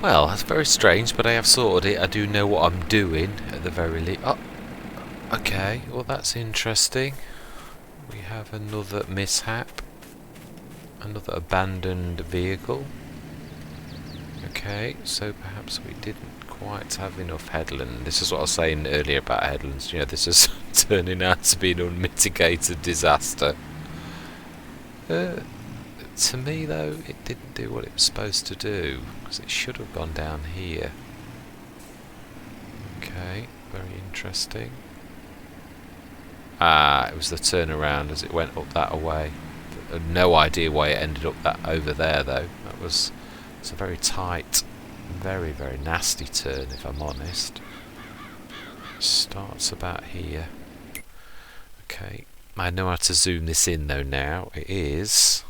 Well, that's very strange, but I have sorted it. I do know what I'm doing, at the very least. Oh, okay. Well, that's interesting. We have another mishap. Another abandoned vehicle. Okay, so perhaps we didn't quite have enough headland. This is what I was saying earlier about headlands. You know, this is turning out to be an unmitigated disaster. To me, though, it didn't do what it was supposed to do, because it should have gone down here. Okay, very interesting. Ah, it was the turnaround as it went up that way. No idea why it ended up that over there, though. It's a very tight, very, very nasty turn, if I'm honest. Starts about here. Okay, I know how to zoom this in, though, now. It's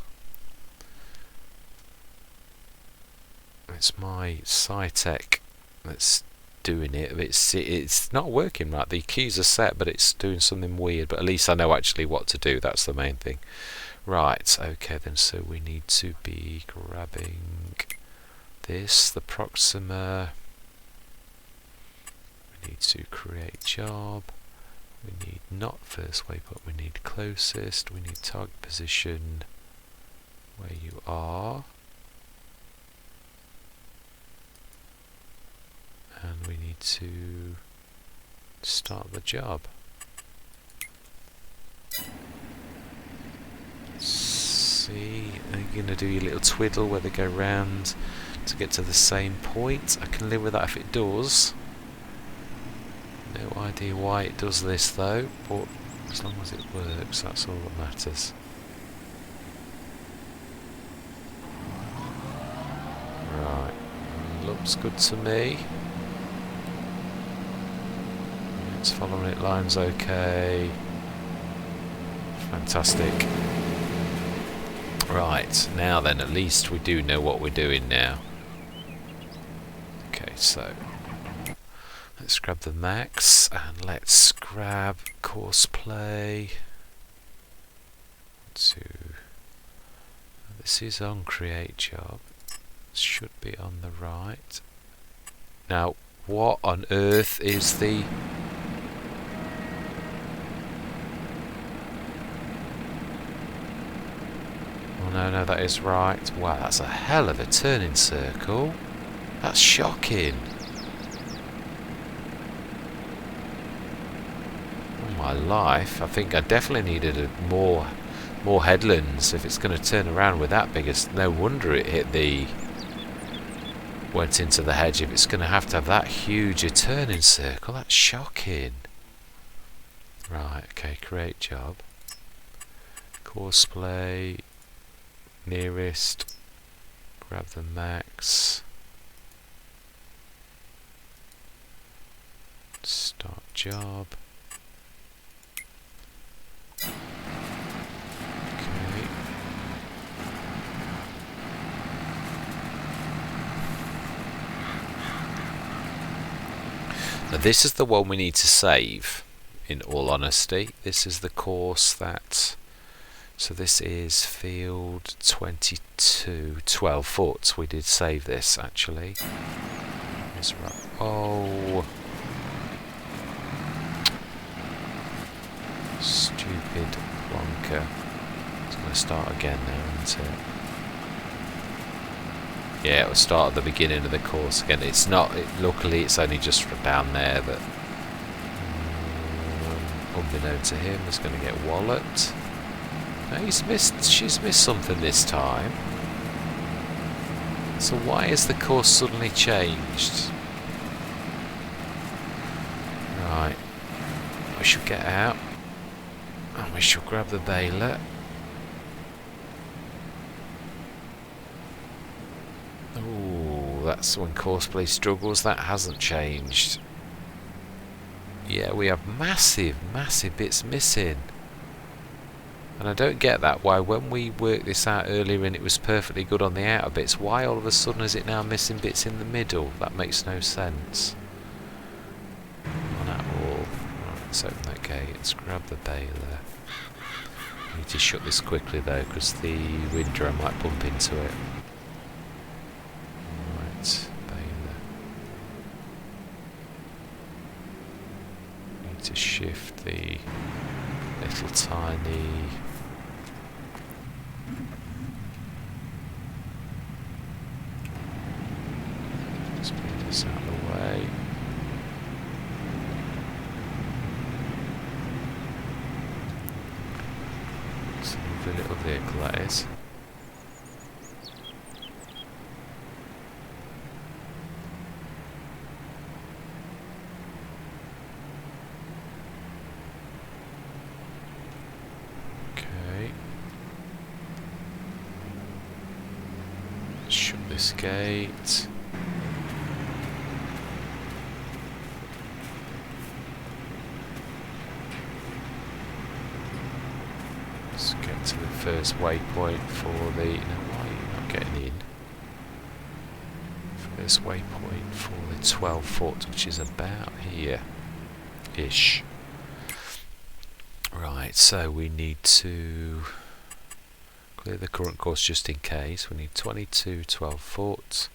my Cytec that's doing it. It's not working right. The keys are set, but it's doing something weird. But at least I know actually what to do. That's the main thing. Right, okay then, so we need to be grabbing this, the Proxima. We need to create job. We need not first waypoint, we need closest. We need target position where you are. And we need to start the job. See, are you going to do your little twiddle where they go round to get to the same point? I can live with that if it does. No idea why it does this though, but as long as it works, that's all that matters. Right, looks good to me. It's following it, line's okay. Fantastic. Right, now then, at least we do know what we're doing now. Okay, so let's grab the max and let's grab course play. This is on create job. Should be on the right. Now, what on earth is the... Oh no, that is right. Wow, that's a hell of a turning circle. That's shocking. Oh my life, I think I definitely needed more headlands if it's going to turn around with that biggest. No wonder it hit the... went into the hedge if it's going to have that huge a turning circle. That's shocking. Right, okay, create job. Course play. Nearest. Grab the max. Start job. Okay. Now this is the one we need to save, in all honesty. This is the course that... So this is field 22, 12 foot. We did save this, actually. It's right. Oh... Stupid plonker. It's going to start again now, isn't it? Yeah, it'll start at the beginning of the course again. It's not... luckily, it's only just from down there, but... unbeknown to him, is going to get walloped. No, she's missed something this time. So why has the course suddenly changed? Right. We should get out. And we shall grab the baler. Ooh, that's when courseplay struggles. That hasn't changed. Yeah, we have massive bits missing. And I don't get that, why when we worked this out earlier and it was perfectly good on the outer bits, why all of a sudden is it now missing bits in the middle? That makes no sense. Not at all. Right, let's open that gate. Let's grab the baler. I need to shut this quickly though, because the window I might bump into it. Right, to shift the little tiny just move this out of the way. It's a lovely little vehicle that is. Shut this gate. Let's get to the first waypoint for the... Now, why are you not getting in? First waypoint for the 12 foot, which is about here-ish. Right, so we need to clear the current course just in case. We need 22 12 foot,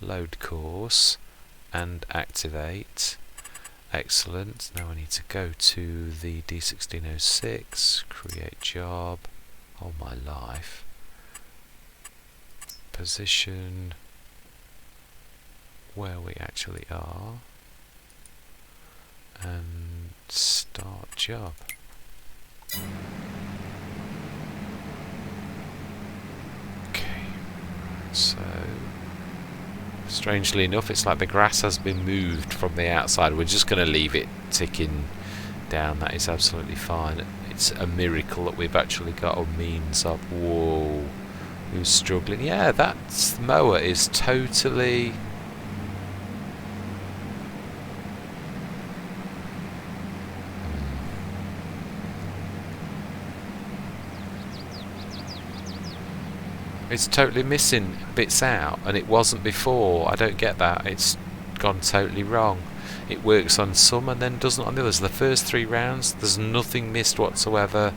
load course and activate. Excellent. Now I need to go to the D1606, create job. Oh my life. Position where we actually are and start job. So, strangely enough, it's like the grass has been moved from the outside. We're just going to leave it ticking down. That is absolutely fine. It's a miracle that we've actually got a means of... Whoa, who's struggling? Yeah, that mower is totally... It's totally missing bits out, and it wasn't before. I don't get that. It's gone totally wrong. It works on some and then doesn't on the others. The first 3 rounds, there's nothing missed whatsoever.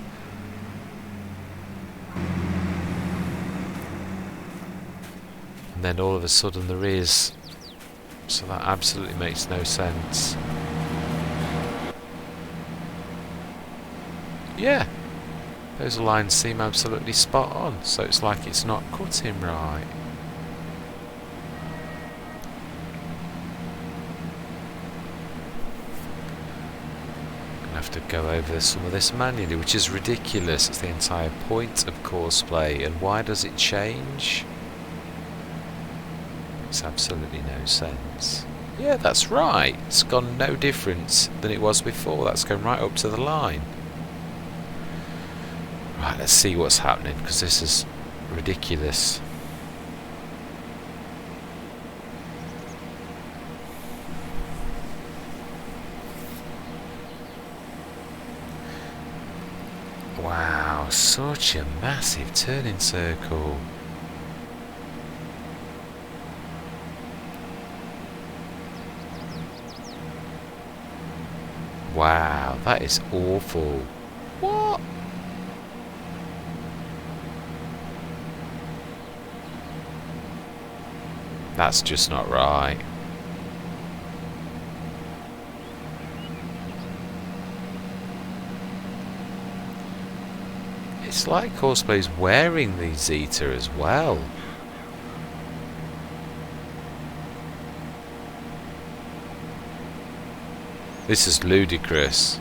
And then all of a sudden there is. So that absolutely makes no sense. Yeah. Those lines seem absolutely spot on, so it's like it's not cutting right. Gonna have to go over some of this manually, which is ridiculous. It's the entire point of courseplay, and why does it change? Makes absolutely no sense. Yeah, that's right. It's gone no different than it was before. That's going right up to the line. Right, let's see what's happening, because this is ridiculous. Wow, such a massive turning circle. Wow, that is awful. What? That's just not right. It's like Coursplay's wearing the Zeta as well. This is ludicrous.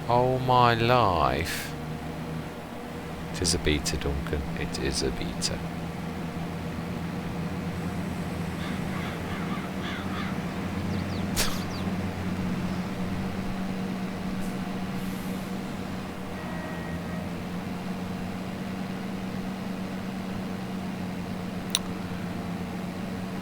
Oh my life. It is a beta, Duncan. It is a beta.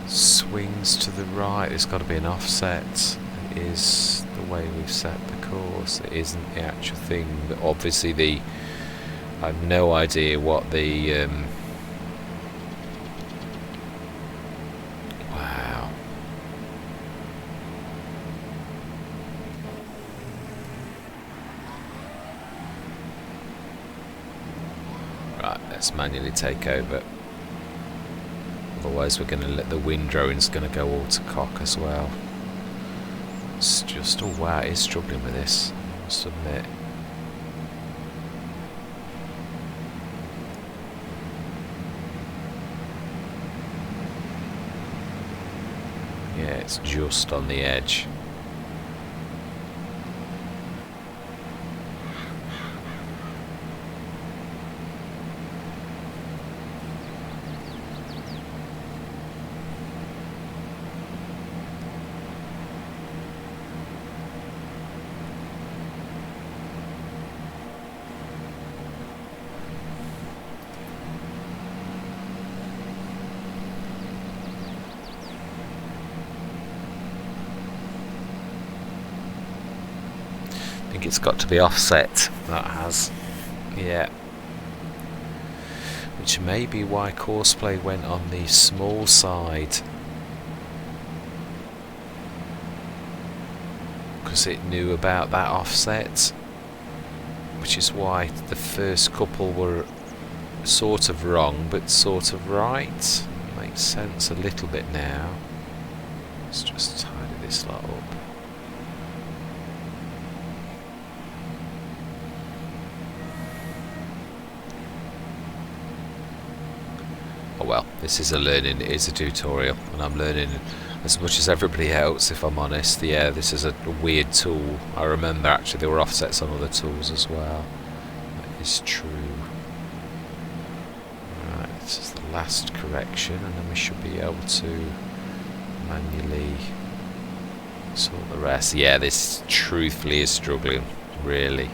Swings to the right. There's got to be an offset. It is the way we've set the course. It isn't the actual thing. But obviously I have no idea what the wow. Right, let's manually take over. Otherwise we're going to let the wind drone's going to go all to cock as well. It's just, oh wow, it is struggling with this, I must admit. Yeah, it's just on the edge. I think it's got to be offset, that has. Yeah. Which may be why Courseplay went on the small side. Because it knew about that offset. Which is why the first couple were sort of wrong, but sort of right. Makes sense a little bit now. Let's just tidy this lot up. Oh well, this is a learning, it is a tutorial, and I'm learning as much as everybody else, if I'm honest. Yeah, this is a weird tool. I remember actually there were offsets on other tools as well. That is true. Right, this is the last correction, and then we should be able to manually sort the rest. Yeah, this truthfully is struggling, really.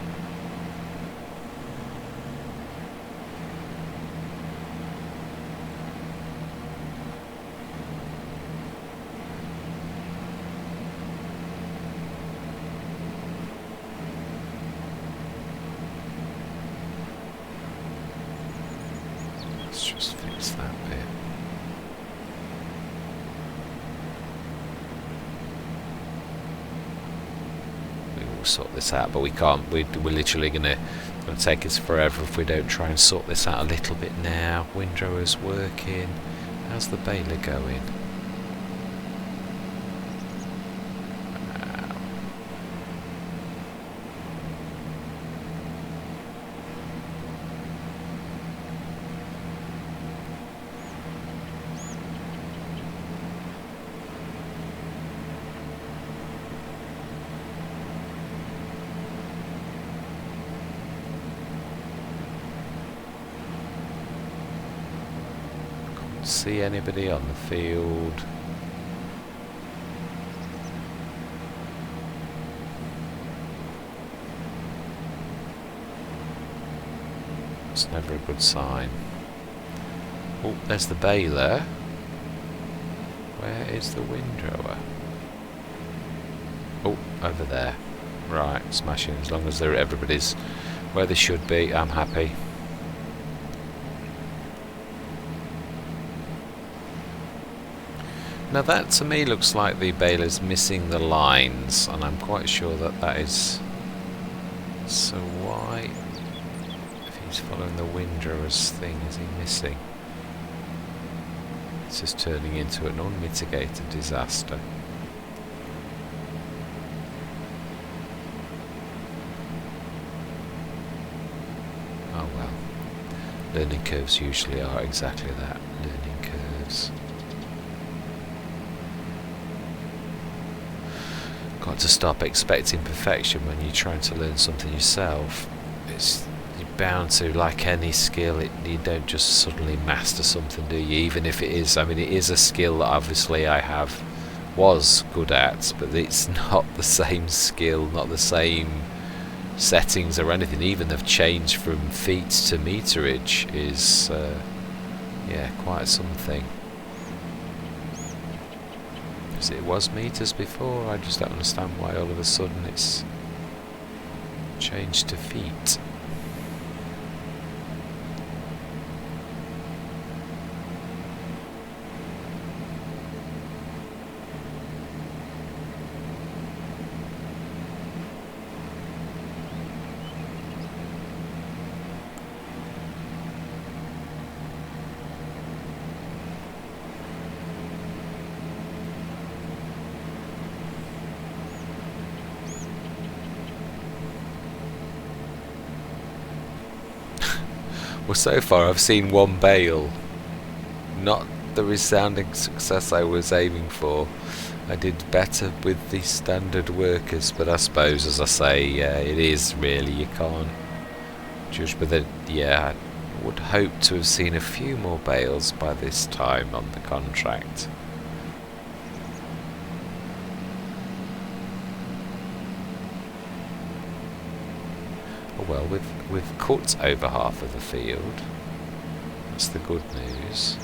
Let's just fix that bit. We'll sort this out, but we can't. We're literally gonna take us forever if we don't try and sort this out a little bit now. Windrower's working. How's the baler going? See anybody on the field? It's never a good sign. Oh, there's the baler. Where is the windrower? Oh, over there. Right, smashing. As long as everybody's where they should be, I'm happy. Now that to me looks like the baler's missing the lines, and I'm quite sure that that is. So why, if he's following the windrower's thing, is he missing? It's just turning into an unmitigated disaster. Oh well. Learning curves usually are exactly that, learning curves. Got to stop expecting perfection when you're trying to learn something yourself. You're bound to, like any skill, you don't just suddenly master something, do you? Even if it is, I mean, it is a skill that obviously I was good at, but it's not the same skill, not the same settings or anything. Even they've changed from feet to meterage is, yeah, quite something. It was meters before, I just don't understand why all of a sudden it's changed to feet. Well, so far I've seen one bale. Not the resounding success I was aiming for. I did better with the standard workers, but I suppose, as I say, it is really, you can't judge. But then, yeah, I would hope to have seen a few more bales by this time on the contract. Well, we've cut over half of the field. That's the good news.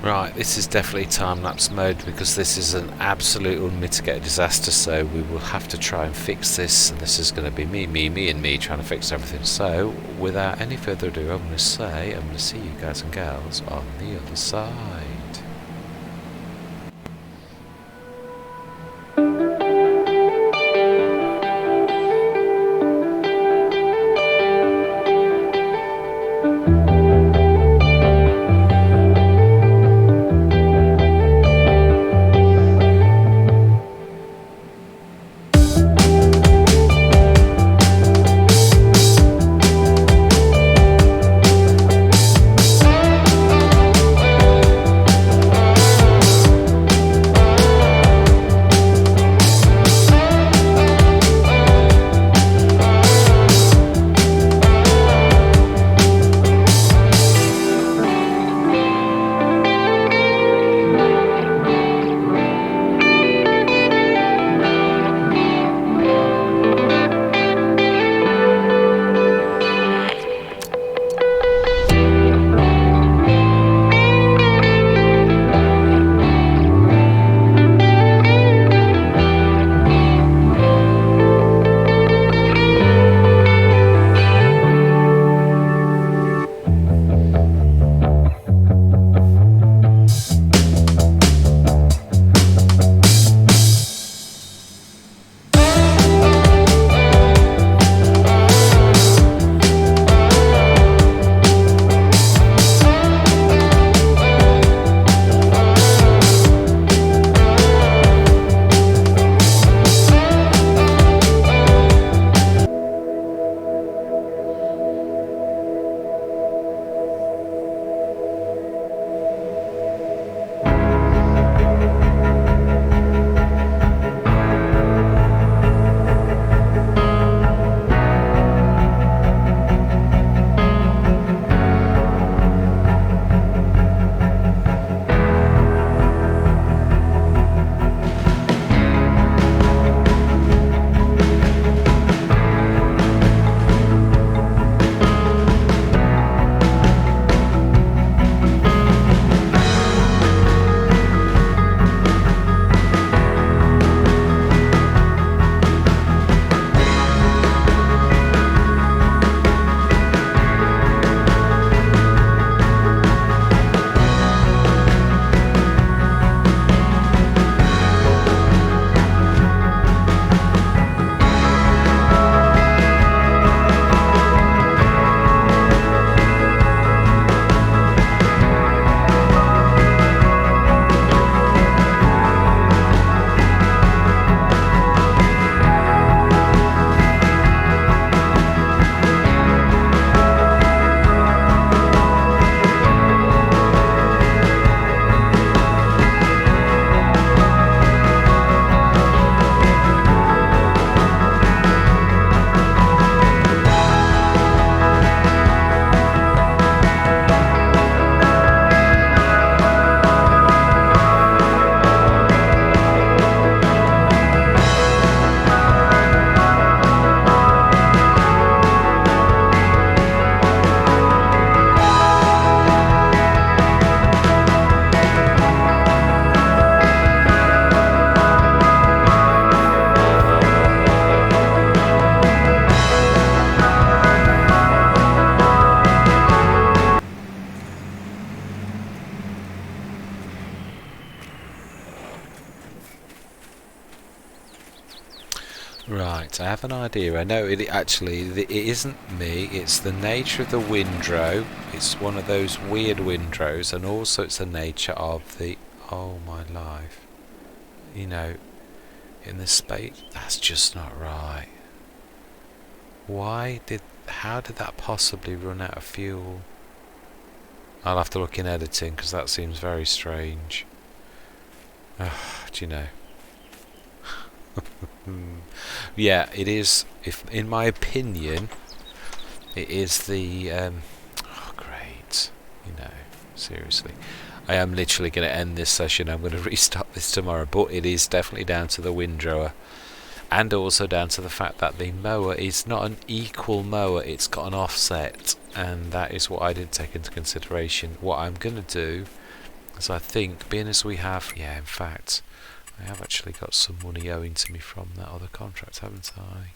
Right, this is definitely time-lapse mode because this is an absolute unmitigated disaster, so we will have to try and fix this, and this is going to be me and me trying to fix everything. So, without any further ado, I'm going to see you guys and gals on the other side. have an idea. I know it isn't me, it's the nature of the windrow. It's one of those weird windrows, and also it's the nature of the, oh my life, you know, in the space. That's just not right. How did that possibly run out of fuel? I'll have to look in editing, because that seems very strange. Do you know? Yeah, it is. If, in my opinion, it is the. Oh, great! You know, seriously, I am literally going to end this session. I'm going to restart this tomorrow, but it is definitely down to the windrower, and also down to the fact that the mower is not an equal mower. It's got an offset, and that is what I did take into consideration. What I'm going to do is, I think, being as we have, in fact, I have actually got some money owing to me from that other contract, haven't I?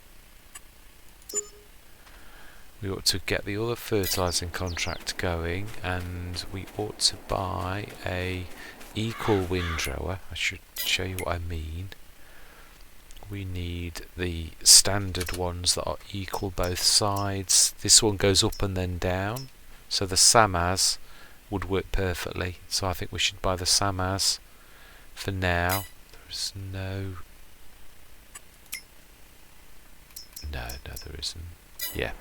We ought to get the other fertilising contract going, and we ought to buy a equal windrower. I should show you what I mean. We need the standard ones that are equal both sides. This one goes up and then down, so the Samaz would work perfectly. So I think we should buy the Samaz for now. There's no, there isn't. Yeah,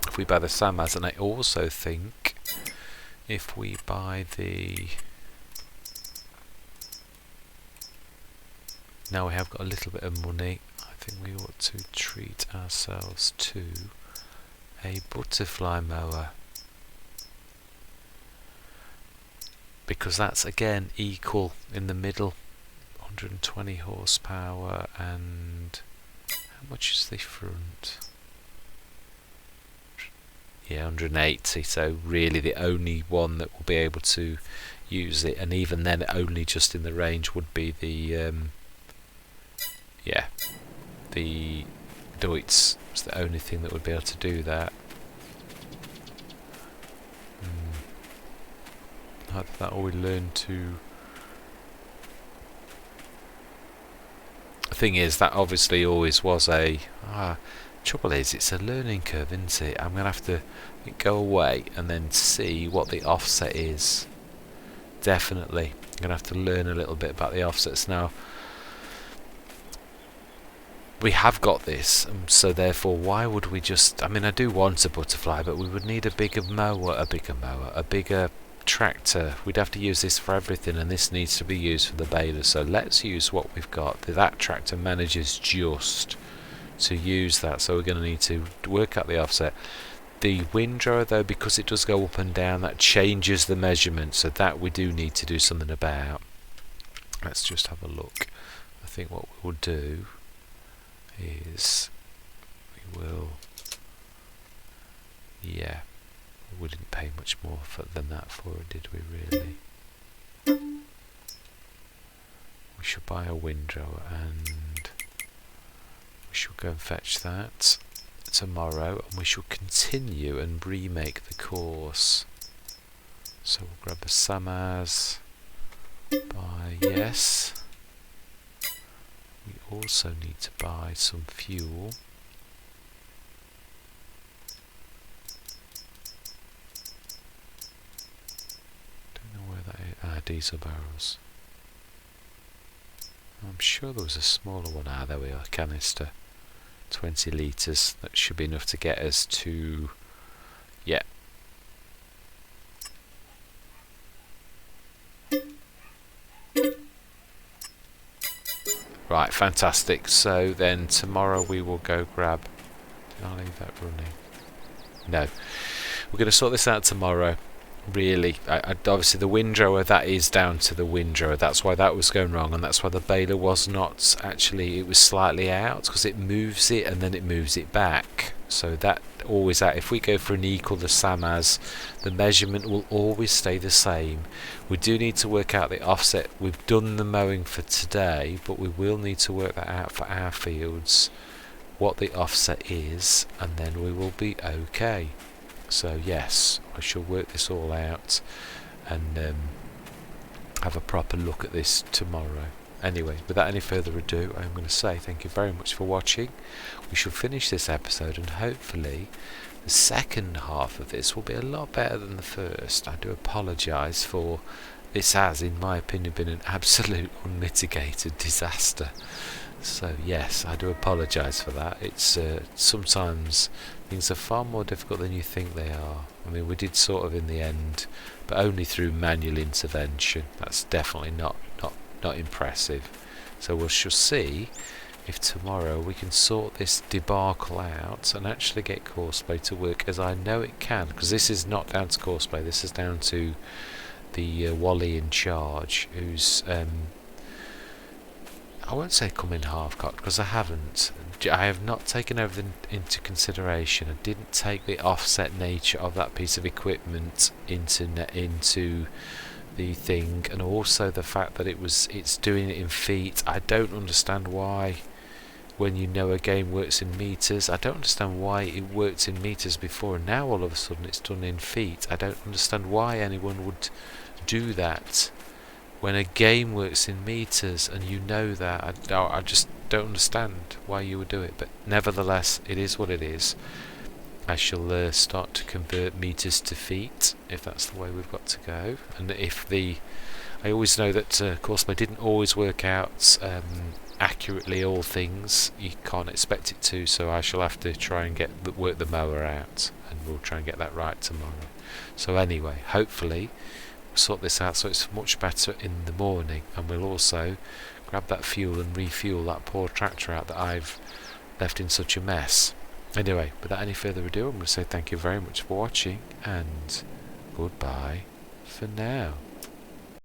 if we buy the Samaz, and I also think if we buy the, now we have got a little bit of money, I think we ought to treat ourselves to a butterfly mower, because that's again equal in the middle. 120 horsepower, and how much is the front? Yeah, 180. So really the only one that will be able to use it, and even then only just in the range, would be the the Deutz. It's the only thing that would be able to do that. Either that, or we learn to. The thing is, that obviously always was a trouble is, it's a learning curve, isn't it? I'm gonna have to go away and then see what the offset is. Definitely, I'm gonna have to learn a little bit about the offsets now. We have got this, so therefore, why would we just? I mean, I do want a butterfly, but we would need a bigger tractor. We'd have to use this for everything, and this needs to be used for the baler. So let's use what we've got. That tractor manages just to use that, so we're going to need to work out the offset. The windrower, though, because it does go up and down, that changes the measurement, so that we do need to do something about. Let's just have a look. I think what we'll do is we didn't pay much more than that for it, did we really? We should buy a windrower, and we shall go and fetch that tomorrow, and we shall continue and remake the course. So we'll grab a Samaz, buy, yes. We also need to buy some fuel. Diesel barrels. I'm sure there was a smaller one. There we are, canister, 20 litres. That should be enough to get us to, right, fantastic. So then tomorrow we will go grab, did I leave that running? No, we're going to sort this out tomorrow. Really, obviously the windrower, that is down to the windrower. That's why that was going wrong, and that's why the baler was not actually, it was slightly out, because it moves it and then it moves it back. So that always out. If we go for an equal to Samaz, the measurement will always stay the same. We do need to work out the offset. We've done the mowing for today, but we will need to work that out for our fields, what the offset is, and then we will be okay. So yes, I shall work this all out and have a proper look at this tomorrow. Anyway, without any further ado, I'm going to say thank you very much for watching. We shall finish this episode, and hopefully the second half of this will be a lot better than the first. I do apologise for this has, in my opinion, been an absolute unmitigated disaster. So yes, I do apologise for that. It's sometimes things are far more difficult than you think they are. I mean, we did sort of in the end, but only through manual intervention. That's definitely not impressive. So we shall see if tomorrow we can sort this debacle out and actually get Courseplay to work as I know it can, because this is not down to Courseplay, this is down to the Wally in charge, who's I won't say come in half-cocked, because I haven't. I have not taken everything into consideration. I didn't take the offset nature of that piece of equipment into the thing, and also the fact that it's doing it in feet. I don't understand why, when you know a game works in meters, I don't understand why it worked in meters before and now all of a sudden it's done in feet. I don't understand why anyone would do that when a game works in meters and you know that. I just don't understand why you would do it, but nevertheless it is what it is. I shall start to convert meters to feet if that's the way we've got to go. And I always know that Courseplay didn't always work out accurately all things. You can't expect it to, so I shall have to try and work the mower out, and we'll try and get that right tomorrow. So anyway, hopefully we'll sort this out so it's much better in the morning, and we'll also grab that fuel and refuel that poor tractor out that I've left in such a mess. Anyway, without any further ado, I'm going to say thank you very much for watching, and goodbye for now.